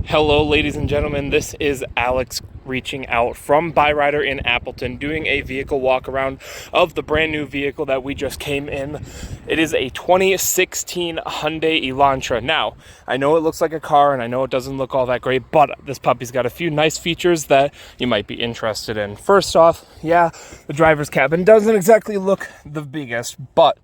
Hello, ladies and gentlemen. This is Alex reaching out from Byrider in Appleton, doing a vehicle walk around of the brand new vehicle that we just came in. It is a 2016 Hyundai Elantra. Now, I know it looks like a car and I know it doesn't look all that great, but this puppy's got a few nice features that you might be interested in. First off, yeah, the driver's cabin doesn't exactly look the biggest, but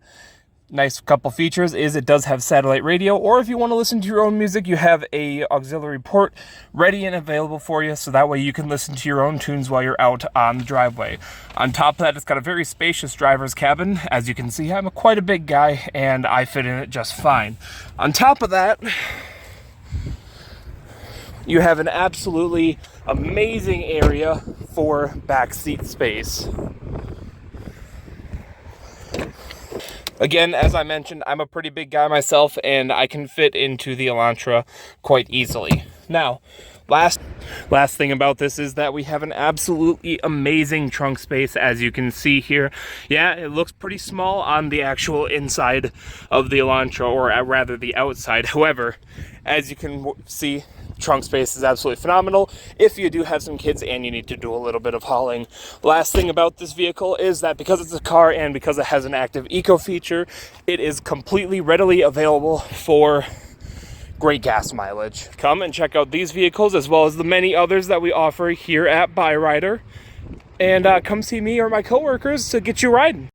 nice couple features is it does have satellite radio, or if you want to listen to your own music, you have a auxiliary port ready and available for you, so that way you can listen to your own tunes while you're out on the driveway. On top of that, it's got a very spacious driver's cabin. As you can see, I'm quite a big guy and I fit in it just fine. On top of that, you have an absolutely amazing area for back seat space. Again, as I mentioned, I'm a pretty big guy myself, and I can fit into the Elantra quite easily. Now, last thing about this is that we have an absolutely amazing trunk space, as you can see here. Yeah, it looks pretty small on the actual inside of the Elantra, or rather the outside. However, as you can see, trunk space is absolutely phenomenal if you do have some kids and you need to do a little bit of hauling. Last thing about this vehicle is that because it's a car and because it has an active eco feature, it is completely readily available for great gas mileage. Come and check out these vehicles as well as the many others that we offer here at Byrider, and come see me or my coworkers to get you riding.